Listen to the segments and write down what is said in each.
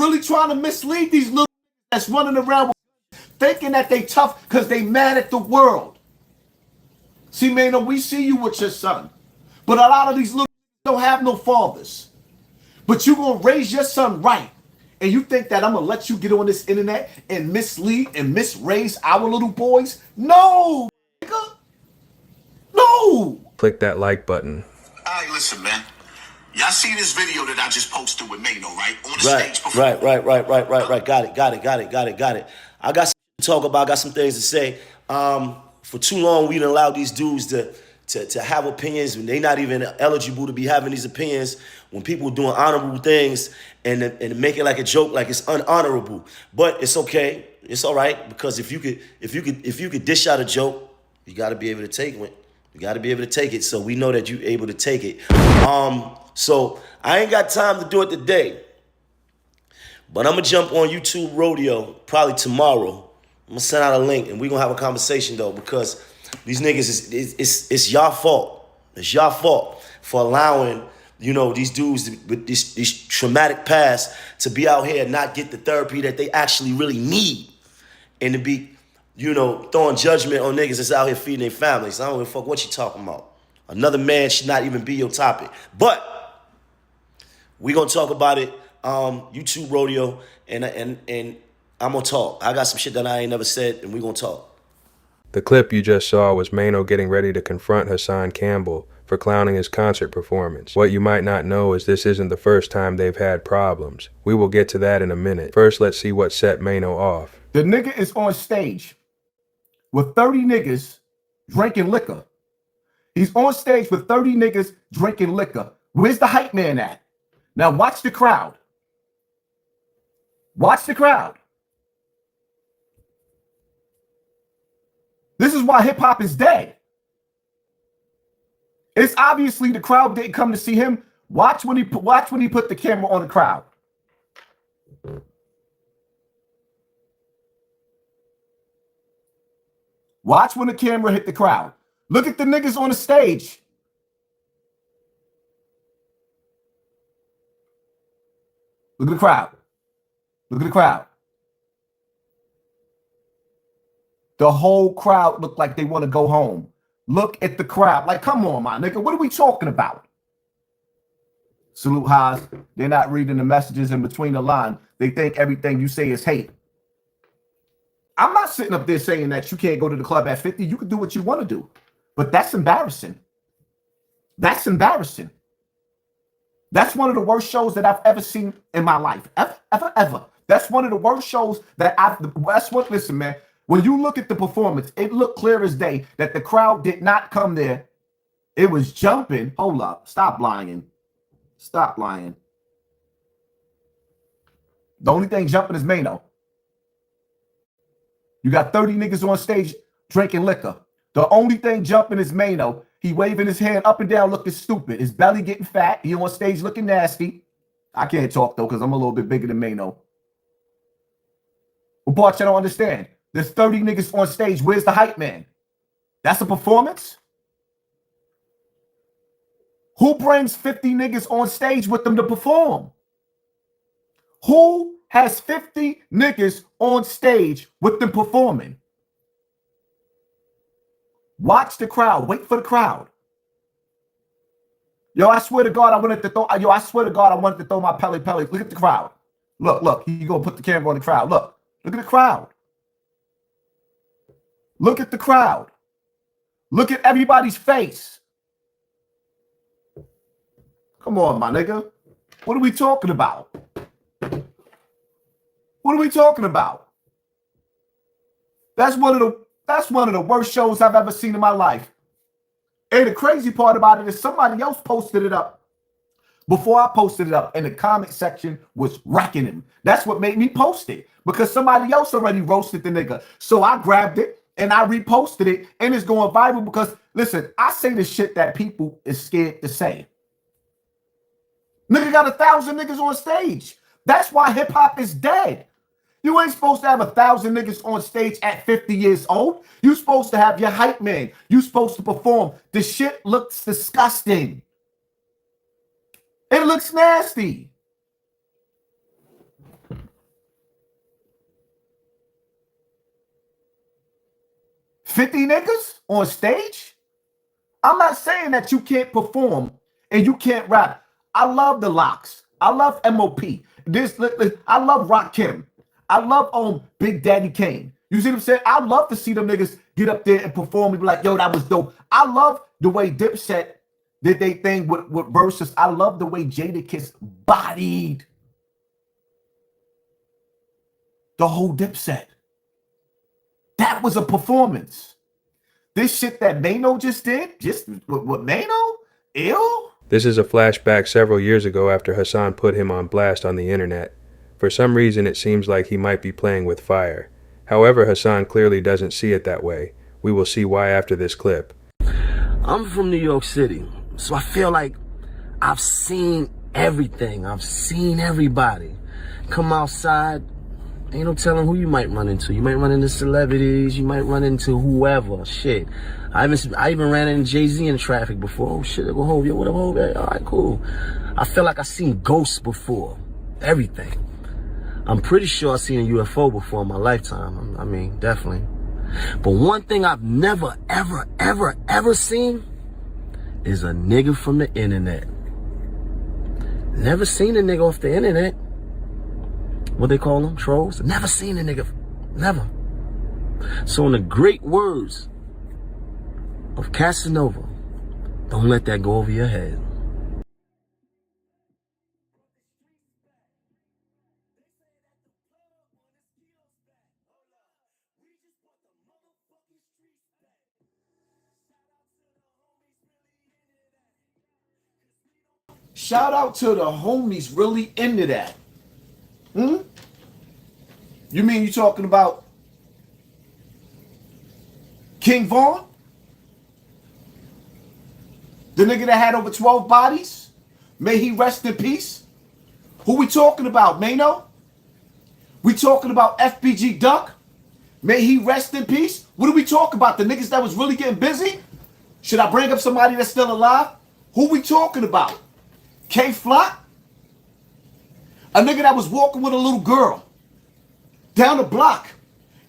really trying to mislead these little that's running around thinking that they tough because they mad at the world. See, Maino, we see you with your son. But a lot of these little don't have no fathers. But you going to raise your son right. And you think that I'm going to let you get on this internet and mislead and misraise our little boys? No, nigga. No. Click that like button. All right, listen, man. Y'all see this video that I just posted with Maino, right? On the Right, stage before. right. Got it. I got some to talk about. I got some things to say. For too long, we didn't allow these dudes to have opinions when they're not even eligible to be having these opinions. When people are doing honorable things and make it like a joke, like it's unhonorable. But it's okay. It's all right, because if you could dish out a joke, you got to be able to take it. You got to be able to take it. So we know that you're able to take it. So I ain't got time to do it today, but I'm gonna jump on YouTube Rodeo probably tomorrow. I'm gonna send out a link and we're gonna have a conversation though, because these niggas it's y'all fault. It's y'all fault for allowing, you know, these dudes with these traumatic past to be out here and not get the therapy that they actually really need, and to be, you know, throwing judgment on niggas that's out here feeding their families. I don't give a fuck what you talking about. Another man should not even be your topic. But we gonna talk about it. YouTube Rodeo, and I'm gonna talk. I got some shit that I ain't never said, and we gonna talk. The clip you just saw was Maino getting ready to confront Hassan Campbell for clowning his concert performance. What you might not know is this isn't the first time they've had problems. We will get to that in a minute. First, let's see what set Maino off. The nigga is on stage with 30 niggas drinking liquor. He's on stage with 30 niggas drinking liquor. Where's the hype man at? Now watch the crowd. Watch the crowd. This is why hip hop is dead. It's obviously the crowd didn't come to see him. Watch when he put the camera on the crowd. Watch when the camera hit the crowd. Look at the niggas on the stage. Look at the crowd. Look at the crowd. The whole crowd look like they want to go home. Look at the crowd. Like, come on, my nigga. What are we talking about? Salute Haas. They're not reading the messages in between the line. They think everything you say is hate. I'm not sitting up there saying that you can't go to the club at 50. You can do what you want to do. But that's embarrassing. That's embarrassing. That's one of the worst shows that I've ever seen in my life. Ever. That's one of the worst shows that listen, man. When you look at the performance, it looked clear as day that the crowd did not come there. It was jumping. Hold up. Stop lying. Stop lying. The only thing jumping is Maino. You got 30 niggas on stage drinking liquor. The only thing jumping is Maino. He waving his hand up and down looking stupid. His belly getting fat. He on stage looking nasty. I can't talk, though, because I'm a little bit bigger than Maino. But, Bart, you don't understand. There's 30 niggas on stage. Where's the hype man? That's a performance? Who brings 50 niggas on stage with them to perform? Who has 50 niggas on stage with them performing? Watch the crowd. Wait for the crowd. Yo, I swear to God, I wanted to throw my pelly. Look at the crowd. Look. You gonna put the camera on the crowd. Look at the crowd. Look at the crowd. Look at everybody's face. Come on, my nigga. What are we talking about? What are we talking about? That's one of the worst shows I've ever seen in my life. And the crazy part about it is somebody else posted it up before I posted it up, and the comment section was wrecking him. That's what made me post it, because somebody else already roasted the nigga. So I grabbed it and I reposted it, and it's going viral because, listen, I say the shit that people is scared to say. Nigga got 1,000 niggas on stage. That's why hip hop is dead. You ain't supposed to have 1,000 niggas on stage at 50 years old. You supposed to have your hype man. You supposed to perform. The shit looks disgusting. It looks nasty. 50 niggas on stage? I'm not saying that you can't perform and you can't rap. I love the Locks. I love MOP. I love Rakim. I love Big Daddy Kane. You see what I'm saying? I love to see them niggas get up there and perform and be like, yo, that was dope. I love the way Dipset did they thing with verses. I love the way Jadakiss bodied the whole Dipset. That was a performance. This shit that Maino just did, just with Maino, ill. This is a flashback several years ago after Hassan put him on blast on the internet. For some reason, it seems like he might be playing with fire. However, Hassan clearly doesn't see it that way. We will see why after this clip. I'm from New York City, so I feel like I've seen everything. I've seen everybody. Come outside, ain't no telling who you might run into. You might run into celebrities, you might run into whoever, shit. I even ran into Jay-Z in traffic before. Oh shit, I go home, yo, what up, home? All right, cool. I feel like I've seen ghosts before, everything. I'm pretty sure I've seen a UFO before in my lifetime. I mean, definitely. But one thing I've never, ever, ever, ever seen is a nigga from the internet. Never seen a nigga off the internet. What they call them? Trolls? Never seen a nigga. Never. So in the great words of Casanova, don't let that go over your head. Shout out to the homies really into that. You mean you talking about King Vaughn? The nigga that had over 12 bodies? May he rest in peace? Who we talking about, Maino? We talking about FBG Duck? May he rest in peace? What do we talk about? The niggas that was really getting busy? Should I bring up somebody that's still alive? Who we talking about? K-Flock? A nigga that was walking with a little girl down the block.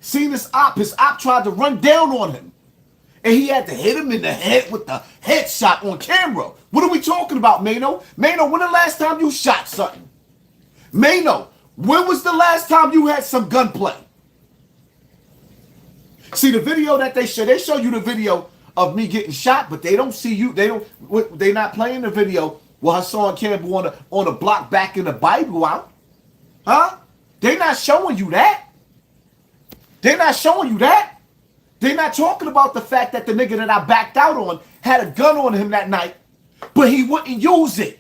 Seen his op tried to run down on him. And he had to hit him in the head with the headshot on camera. What are we talking about, Maino? Maino, when the last time you shot something? Maino, when was the last time you had some gunplay? See the video that they show you the video of me getting shot, but they don't see you. They not playing the video with Hassan Campbell on a block back in the Bible out. Huh? They not showing you that. They not showing you that. They're not talking about the fact that the nigga that I backed out on had a gun on him that night, but he wouldn't use it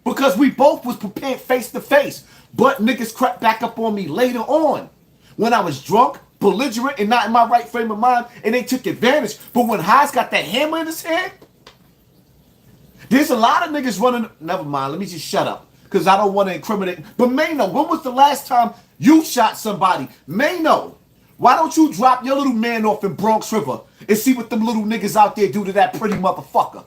because we both was prepared face to face. But niggas crept back up on me later on when I was drunk, belligerent, and not in my right frame of mind, and they took advantage. But when Haas got that hammer in his hand, there's a lot of niggas running. Never mind, let me just shut up because I don't want to incriminate. But Maino, when was the last time you shot somebody? Maino, why don't you drop your little man off in Bronx River and see what them little niggas out there do to that pretty motherfucker?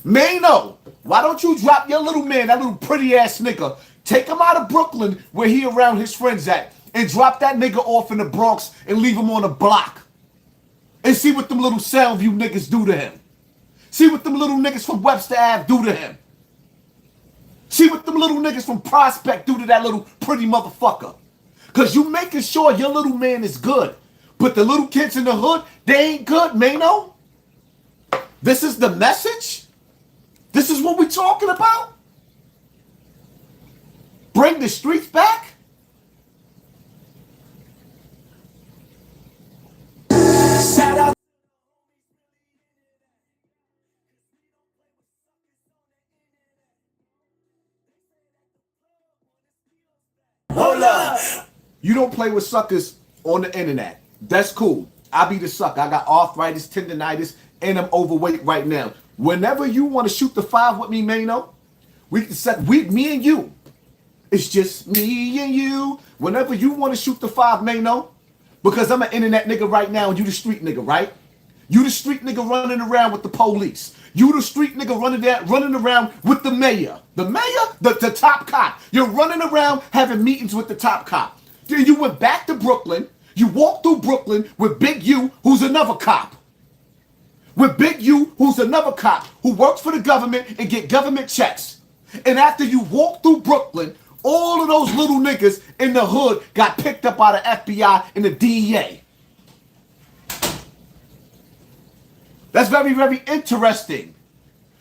Maino, why don't you drop your little man, that little pretty ass nigga, take him out of Brooklyn where he around his friends at, and drop that nigga off in the Bronx and leave him on a block and see what them little Soundview niggas do to him. See what them little niggas from Webster Ave do to him. See what them little niggas from Prospect do to that little pretty motherfucker. Because you making sure your little man is good. But the little kids in the hood, they ain't good, Maino. This is the message? This is what we talking about? Bring the streets back? Shout out. Hold up. You don't play with suckers on the internet. That's cool. I be the sucker. I got arthritis, tendonitis, and I'm overweight right now. Whenever you want to shoot the 5 with me, Maino, we can set me and you. It's just me and you. Whenever you want to shoot the 5, Maino, because I'm an internet nigga right now and you the street nigga, right? You the street nigga running around with the police. You the street nigga running around with the mayor. The mayor? The top cop. You're running around having meetings with the top cop. Then you went back to Brooklyn. You walk through Brooklyn with Big U, who's another cop. With Big U, who's another cop who works for the government and get government checks. And after you walk through Brooklyn, all of those little niggas in the hood got picked up by the FBI and the DEA. That's very, very interesting.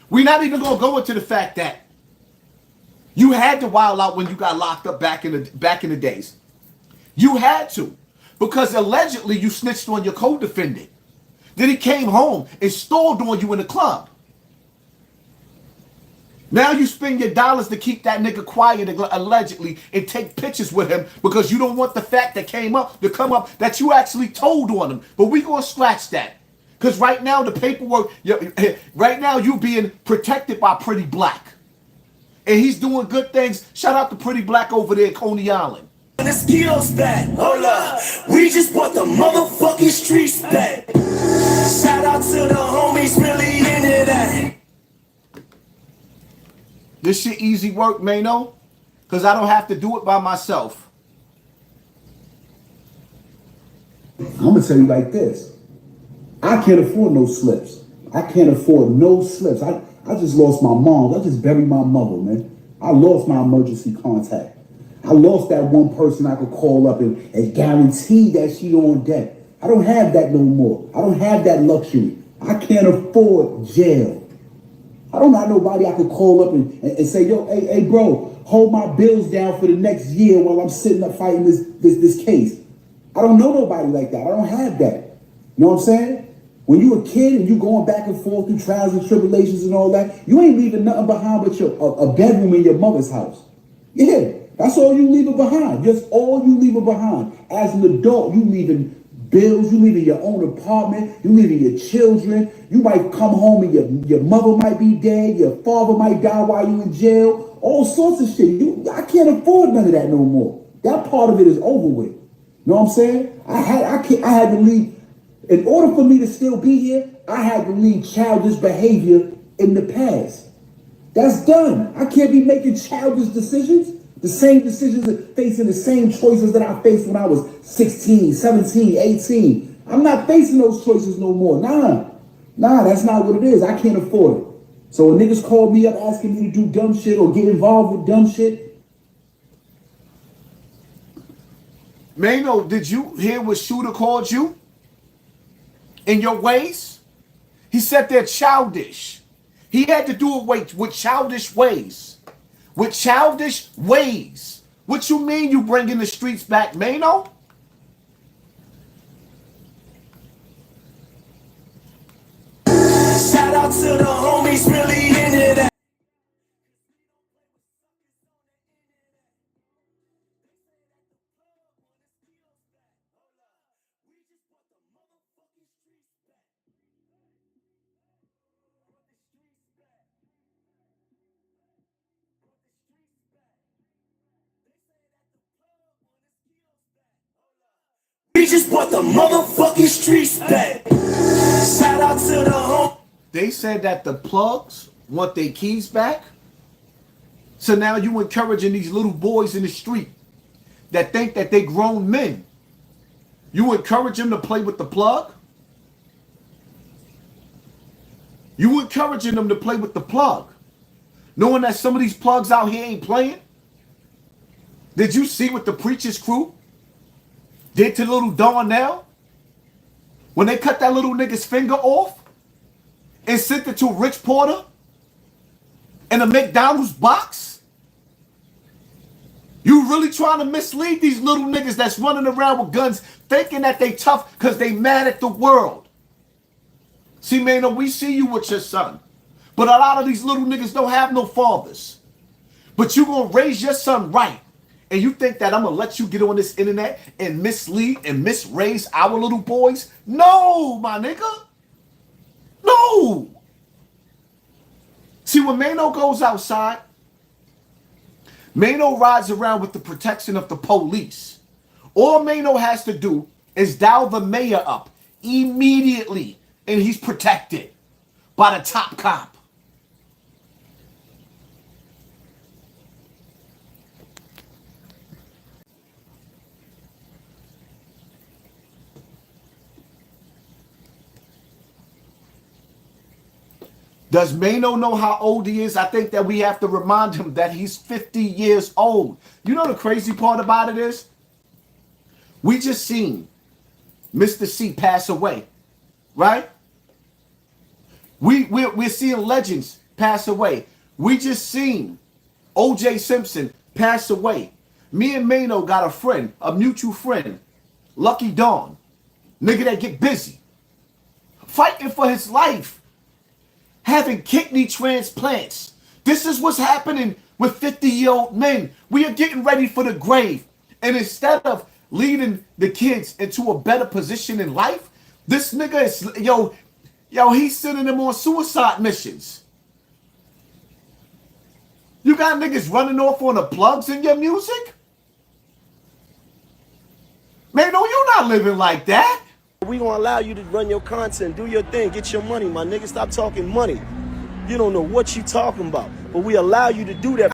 We're not even going to go into the fact that you had to wild out when you got locked up back in the days. You had to, because allegedly you snitched on your co-defendant. Then he came home and stalled on you in the club. Now you spend your dollars to keep that nigga quiet allegedly and take pictures with him because you don't want the fact that came up to come up that you actually told on him. But we gonna scratch that. Because right now the paperwork, right now you being protected by Pretty Black. And he's doing good things. Shout out to Pretty Black over there at Coney Island. The skills back, hold up. We just bought the motherfucking streets back. Shout out to the homies really into that. This shit easy work, Maino, because I don't have to do it by myself. I'm gonna tell you like this. I can't afford no slips. I can't afford no slips. I just lost my mom. I just buried my mother, man. I lost my emergency contact. I lost that one person I could call up and guarantee that she on deck. I don't have that no more. I don't have that luxury. I can't afford jail. I don't got nobody I could call up and say, yo, hey, bro, hold my bills down for the next year while I'm sitting up fighting this case. I don't know nobody like that. I don't have that. You know what I'm saying? When you a kid and you going back and forth through trials and tribulations and all that, you ain't leaving nothing behind but a bedroom in your mother's house. Yeah, that's all you leaving behind. Just all you leaving behind. As an adult, you leaving bills, you leaving your own apartment, you leaving your children. You might come home and your mother might be dead, your father might die while you in jail, all sorts of shit. I can't afford none of that no more. That part of it is over with. You know what I'm saying? I had to leave. In order for me to still be here, I had to leave childish behavior in the past. That's done. I can't be making childish decisions. The same decisions, facing the same choices that I faced when I was 16, 17, 18. I'm not facing those choices no more. Nah, that's not what it is. I can't afford it. So when niggas call me up asking me to do dumb shit or get involved with dumb shit. Maino, did you hear what Shooter called you? In your ways? He said they're childish. He had to do it with childish ways. With childish ways. What you mean you bringing the streets back, Maino? Shout out to the homies really into that. We just bought the motherfucking streets back. Shout out to the home. They said that the plugs want their keys back. So now you encouraging these little boys in the street that think that they grown men. You encourage them to play with the plug? You encouraging them to play with the plug, knowing that some of these plugs out here ain't playing? Did you see what the Preacher's crew did to little Darnell when they cut that little nigga's finger off and sent it to Rich Porter in a McDonald's box? You really trying to mislead these little niggas that's running around with guns thinking that they tough because they mad at the world. See, Maino, we see you with your son, but a lot of these little niggas don't have no fathers. But you gonna raise your son right, and you think that I'm gonna let you get on this internet and mislead and misraise our little boys? No, my nigga. No. See, when Maino goes outside, Maino rides around with the protection of the police. All Maino has to do is dial the mayor up immediately, and he's protected by the top cop. Does Maino know how old he is? I think that we have to remind him that he's 50 years old. You know the crazy part about it is? We just seen Mr. C pass away, right? We're seeing legends pass away. We just seen O.J. Simpson pass away. Me and Maino got a friend, a mutual friend, Lucky Dawn, nigga that get busy, fighting for his life, having kidney transplants. This is what's happening with 50-year-old men. We are getting ready for the grave. And instead of leading the kids into a better position in life, this nigga is, he's sending them on suicide missions. You got niggas running off on the plugs in your music? Man, no, you're not living like that. We gonna allow you to run your content, do your thing, get your money, my nigga. Stop talking money. You don't know what you talking about, but we allow you to do that.